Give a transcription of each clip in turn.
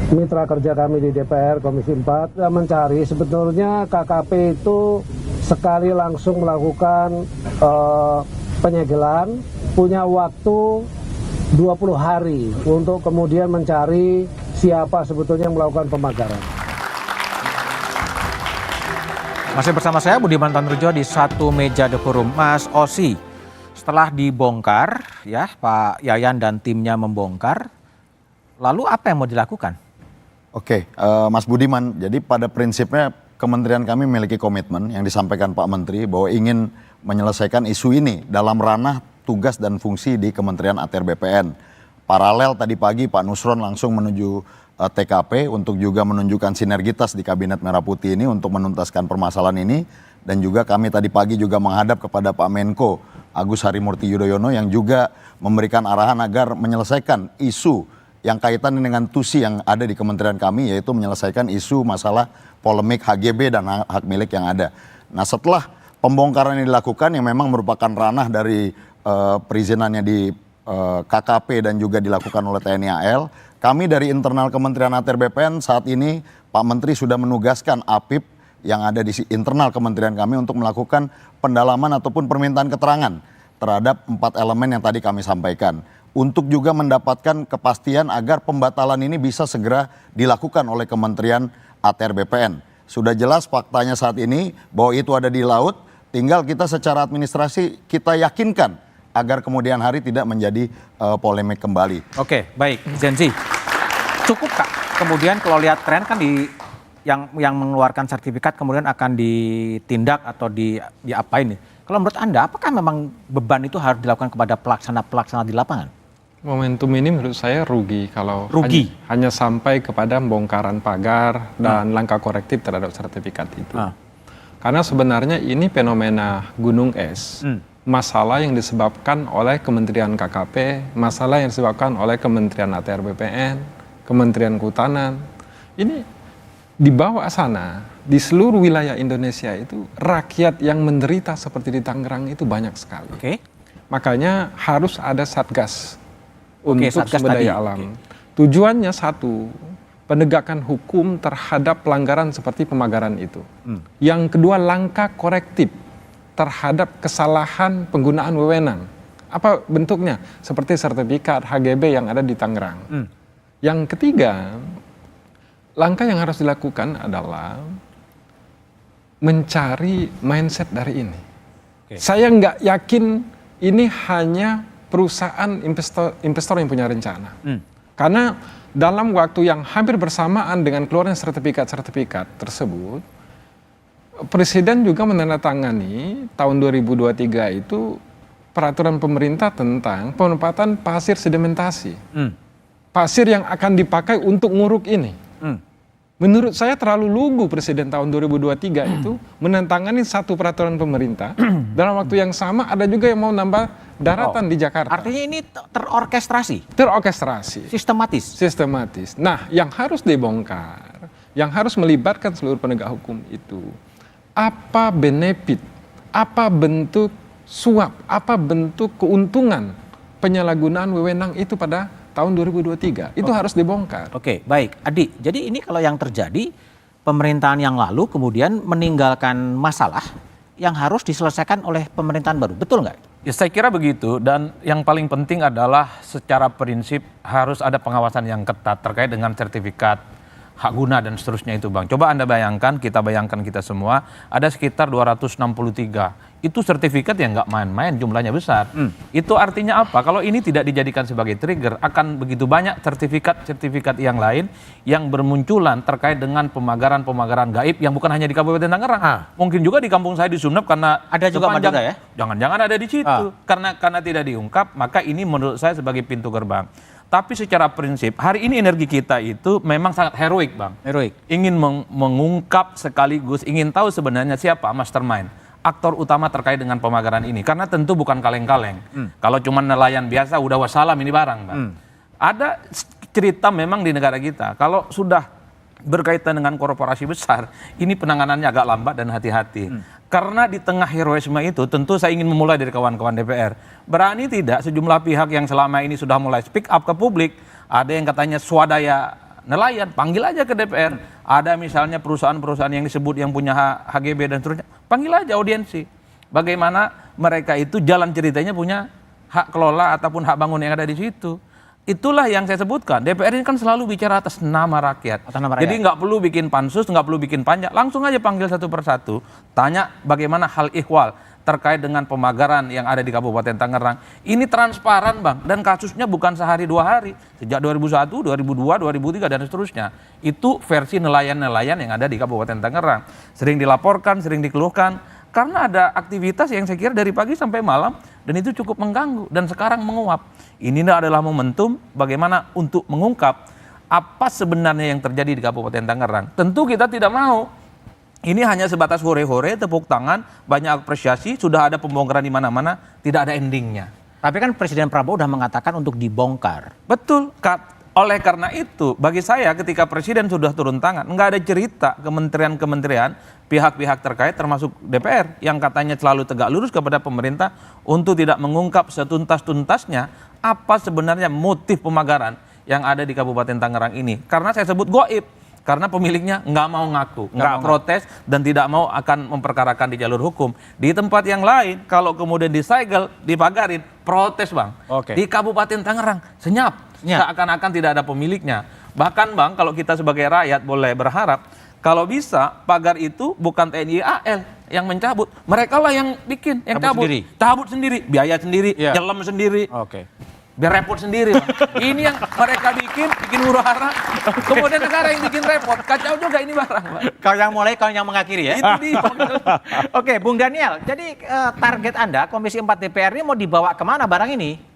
mitra kerja kami di DPR Komisi 4 mencari sebetulnya KKP itu sekali langsung melakukan penyegelan, punya waktu 20 hari untuk kemudian mencari siapa sebetulnya yang melakukan pemagaran. Masih bersama saya Budiman Tanrujo di satu meja The Forum. Mas Osi, setelah dibongkar ya Pak Yayan dan timnya membongkar, lalu apa yang mau dilakukan? Oke, Mas Budiman, jadi pada prinsipnya kementerian kami memiliki komitmen yang disampaikan Pak Menteri bahwa ingin menyelesaikan isu ini dalam ranah tugas dan fungsi di Kementerian ATR BPN. Paralel tadi pagi Pak Nusron langsung menuju TKP untuk juga menunjukkan sinergitas di Kabinet Merah Putih ini untuk menuntaskan permasalahan ini. Dan juga kami tadi pagi juga menghadap kepada Pak Menko Agus Harimurti Yudhoyono yang juga memberikan arahan agar menyelesaikan isu yang kaitan dengan TUSI yang ada di kementerian kami, yaitu menyelesaikan isu masalah polemik HGB dan hak milik yang ada. Nah, setelah pembongkaran ini dilakukan yang memang merupakan ranah dari perizinannya di KKP dan juga dilakukan oleh TNI AL, kami dari internal Kementerian ATR BPN saat ini Pak Menteri sudah menugaskan APIP yang ada di internal kementerian kami untuk melakukan pendalaman ataupun permintaan keterangan terhadap 4 elemen yang tadi kami sampaikan. Untuk juga mendapatkan kepastian agar pembatalan ini bisa segera dilakukan oleh Kementerian ATR BPN. Sudah jelas faktanya saat ini bahwa itu ada di laut, tinggal kita secara administrasi kita yakinkan agar kemudian hari tidak menjadi polemik kembali. Oke, baik, Zenzi. Cukup Kak, kemudian kalau lihat tren kan yang mengeluarkan sertifikat kemudian akan ditindak atau diapain nih. Kalau menurut Anda, apakah memang beban itu harus dilakukan kepada pelaksana di lapangan? Momentum ini menurut saya rugi kalau hanya sampai kepada pembongkaran pagar dan langkah korektif terhadap sertifikat itu. Karena sebenarnya ini fenomena gunung es. Masalah yang disebabkan oleh Kementerian KKP, masalah yang disebabkan oleh Kementerian ATR BPN, Kementerian Kehutanan. Ini di bawah sana, di seluruh wilayah Indonesia itu rakyat yang menderita seperti di Tangerang itu banyak sekali. Makanya harus ada satgas untuk sumber daya alam. Tujuannya satu, penegakan hukum terhadap pelanggaran seperti pemagaran itu. Yang kedua, langkah korektif terhadap kesalahan penggunaan wewenang. Apa bentuknya? Seperti sertifikat HGB yang ada di Tangerang. Yang ketiga, langkah yang harus dilakukan adalah mencari mindset dari ini. Saya nggak yakin ini hanya perusahaan investor yang punya rencana. Karena dalam waktu yang hampir bersamaan dengan keluarnya sertifikat tersebut, Presiden juga menandatangani tahun 2023 itu peraturan pemerintah tentang penempatan pasir sedimentasi. Pasir yang akan dipakai untuk nguruk ini. Menurut saya terlalu lugu Presiden tahun 2023 itu menandatangani satu peraturan pemerintah. Dalam waktu yang sama ada juga yang mau nambah daratan di Jakarta. Artinya ini terorkestrasi? Terorkestrasi. Sistematis? Nah, yang harus dibongkar, yang harus melibatkan seluruh penegak hukum itu, apa benefit, apa bentuk suap, apa bentuk keuntungan penyalahgunaan wewenang itu pada tahun 2023. Itu harus dibongkar. Oke, baik. Adi, jadi ini kalau yang terjadi, pemerintahan yang lalu kemudian meninggalkan masalah yang harus diselesaikan oleh pemerintahan baru. Betul nggak? Ya, saya kira begitu, dan yang paling penting adalah secara prinsip harus ada pengawasan yang ketat terkait dengan sertifikat hak guna dan seterusnya itu, Bang. Coba Anda bayangkan, kita bayangkan kita semua, ada sekitar 263. Itu sertifikat yang nggak main-main, jumlahnya besar. Itu artinya apa? Kalau ini tidak dijadikan sebagai trigger, akan begitu banyak sertifikat yang lain yang bermunculan terkait dengan pemagaran-pemagaran gaib yang bukan hanya di Kabupaten Tangerang. Mungkin juga di kampung saya di Sumeneb karena ada juga Madura ya? Jangan-jangan ada di situ. Karena tidak diungkap, maka ini menurut saya sebagai pintu gerbang. Tapi secara prinsip, hari ini energi kita itu memang sangat heroik, Bang. Heroik. Ingin mengungkap sekaligus, ingin tahu sebenarnya siapa mastermind, aktor utama terkait dengan pemagaran ini. Karena tentu bukan kaleng-kaleng. Kalau cuma nelayan biasa, udah wassalam ini barang, Bang. Ada cerita memang di negara kita, kalau sudah berkaitan dengan korporasi besar, ini penanganannya agak lambat dan hati-hati. Karena di tengah heroisme itu, tentu saya ingin memulai dari kawan-kawan DPR. Berani tidak sejumlah pihak yang selama ini sudah mulai speak up ke publik, ada yang katanya swadaya nelayan, panggil aja ke DPR. Ada misalnya perusahaan-perusahaan yang disebut yang punya HGB dan seterusnya, panggil aja audiensi. Bagaimana mereka itu jalan ceritanya punya hak kelola ataupun hak bangun yang ada di situ. Itulah yang saya sebutkan. DPR ini kan selalu bicara atas nama rakyat. Atas nama rakyat. Jadi nggak perlu bikin pansus, nggak perlu bikin panja. Langsung aja panggil satu persatu. Tanya bagaimana hal ihwal terkait dengan pemagaran yang ada di Kabupaten Tangerang. Ini transparan Bang. Dan kasusnya bukan sehari 2 hari. Sejak 2001, 2002, 2003 dan seterusnya. Itu versi nelayan-nelayan yang ada di Kabupaten Tangerang. Sering dilaporkan, sering dikeluhkan. Karena ada aktivitas yang saya kira dari pagi sampai malam dan itu cukup mengganggu dan sekarang menguap. Ini adalah momentum bagaimana untuk mengungkap apa sebenarnya yang terjadi di Kabupaten Tangerang. Tentu kita tidak mau ini hanya sebatas hore-hore, tepuk tangan, banyak apresiasi, sudah ada pembongkaran di mana-mana, tidak ada endingnya. Tapi kan Presiden Prabowo sudah mengatakan untuk dibongkar. Betul, oleh karena itu bagi saya ketika Presiden sudah turun tangan, nggak ada cerita kementerian-kementerian, pihak-pihak terkait termasuk DPR yang katanya selalu tegak lurus kepada pemerintah untuk tidak mengungkap setuntas-tuntasnya apa sebenarnya motif pemagaran yang ada di Kabupaten Tangerang ini. Karena saya sebut goib, karena pemiliknya nggak mau ngaku, nggak protes dan tidak mau akan memperkarakan di jalur hukum. Di tempat yang lain kalau kemudian disegel, dipagarin, protes Bang. Oke. Di Kabupaten Tangerang senyap. Seakan-akan tidak ada pemiliknya. Bahkan Bang, kalau kita sebagai rakyat boleh berharap, kalau bisa pagar itu bukan TNI AL yang mencabut, mereka lah yang bikin, yang cabut sendiri, biaya sendiri, nyelam sendiri, biar repot sendiri Bang. Ini yang mereka bikin huru-hara, kemudian negara yang bikin repot, kacau juga ini barang Bang. Kau yang mulai, kau yang mengakhiri ya. Itu dia. Oke, Bung Daniel, jadi target Anda Komisi 4 DPR ini mau dibawa kemana barang ini?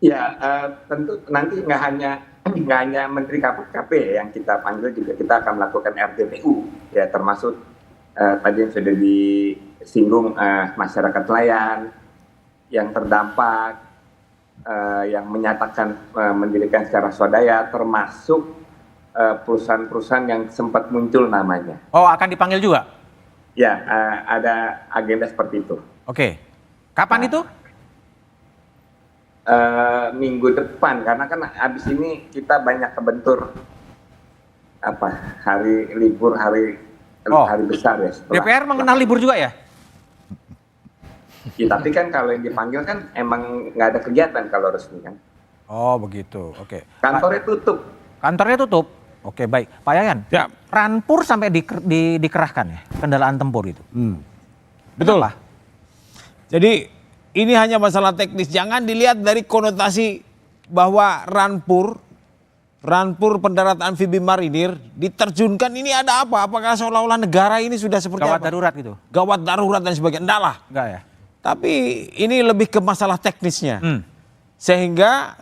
Ya, tentu nanti nggak hanya Menteri KP yang kita panggil, juga kita akan melakukan RDPU, ya termasuk tadi yang sudah disinggung masyarakat nelayan yang terdampak, yang menyatakan mendirikan secara swadaya, termasuk perusahaan-perusahaan yang sempat muncul namanya. Oh, akan dipanggil juga? Ya, ada agenda seperti itu. Oke, kapan itu? Minggu depan, karena kan abis ini kita banyak kebentur hari libur, hari besar ya. DPR mengenal libur juga ya? Ya, tapi kan kalau yang dipanggil kan emang nggak ada kegiatan kalau resmi kan. Oh begitu, oke. Kantornya tutup. Kantornya tutup. Oke baik, Pak Yayan. Ya. Ranpur sampai dikerahkan ya kendaraan tempur itu. Betul lah. Jadi ini hanya masalah teknis. Jangan dilihat dari konotasi bahwa Ranpur pendarat amfibi marinir diterjunkan, ini ada apa? Apakah seolah-olah negara ini sudah seperti Gawat apa? darurat gitu? Gawat darurat dan sebagainya. Enggak lah. Enggak ya? Tapi ini lebih ke masalah teknisnya. Sehingga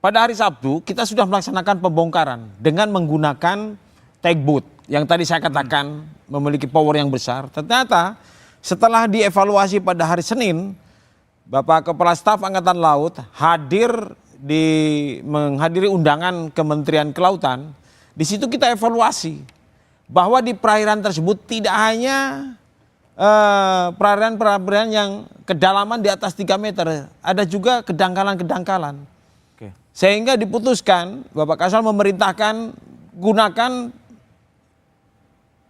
pada hari Sabtu kita sudah melaksanakan pembongkaran dengan menggunakan tugboat yang tadi saya katakan memiliki power yang besar. Ternyata setelah dievaluasi pada hari Senin, Bapak Kepala Staf Angkatan Laut menghadiri undangan Kementerian Kelautan. Di situ kita evaluasi bahwa di perairan tersebut tidak hanya perairan yang kedalaman di atas 3 meter, ada juga kedangkalan-kedangkalan. Sehingga diputuskan, Bapak Kasal memerintahkan gunakan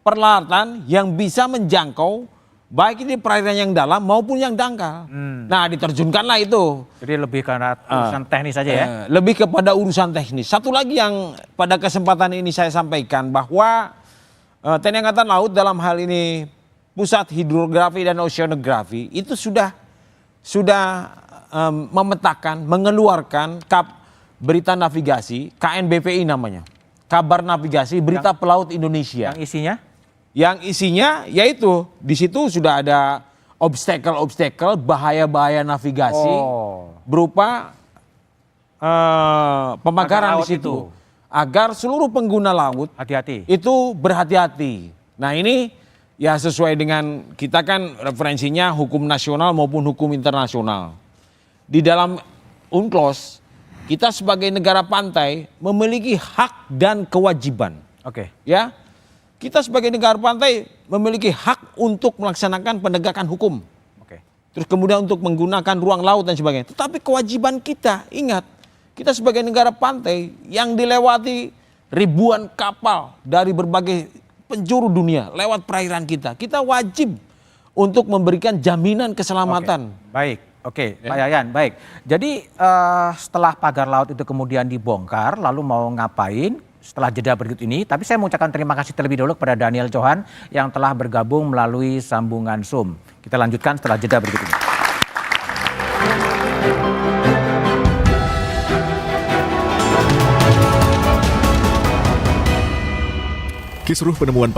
peralatan yang bisa menjangkau baik ini perairan yang dalam maupun yang dangkal. Nah, diterjunkanlah itu. Jadi lebih karena urusan teknis saja ya? Lebih kepada urusan teknis. Satu lagi yang pada kesempatan ini saya sampaikan bahwa TNI Angkatan Laut dalam hal ini Pusat Hidrografi dan Oceanografi itu sudah memetakan, mengeluarkan berita navigasi, KNBPI namanya. Kabar Navigasi Berita Pelaut Indonesia. Yang isinya? Yang isinya yaitu di situ sudah ada obstacle bahaya-bahaya navigasi berupa pemagaran di situ agar seluruh pengguna laut hati-hati. Itu berhati-hati. Nah ini ya sesuai dengan kita kan referensinya hukum nasional maupun hukum internasional. Di dalam UNCLOS kita sebagai negara pantai memiliki hak dan kewajiban. Ya. Kita sebagai negara pantai memiliki hak untuk melaksanakan penegakan hukum. Terus kemudian untuk menggunakan ruang laut dan sebagainya. Tetapi kewajiban kita, ingat, Kita sebagai negara pantai yang dilewati ribuan kapal dari berbagai penjuru dunia lewat perairan kita. Kita wajib untuk memberikan jaminan keselamatan. Oke, Pak Yayan, baik. Jadi setelah pagar laut itu kemudian dibongkar, lalu mau ngapain setelah jeda berikut ini? Tapi saya mengucapkan terima kasih terlebih dahulu kepada Daniel Johan yang telah bergabung melalui sambungan Zoom. Kita lanjutkan setelah jeda berikut ini. Kisruh penemuan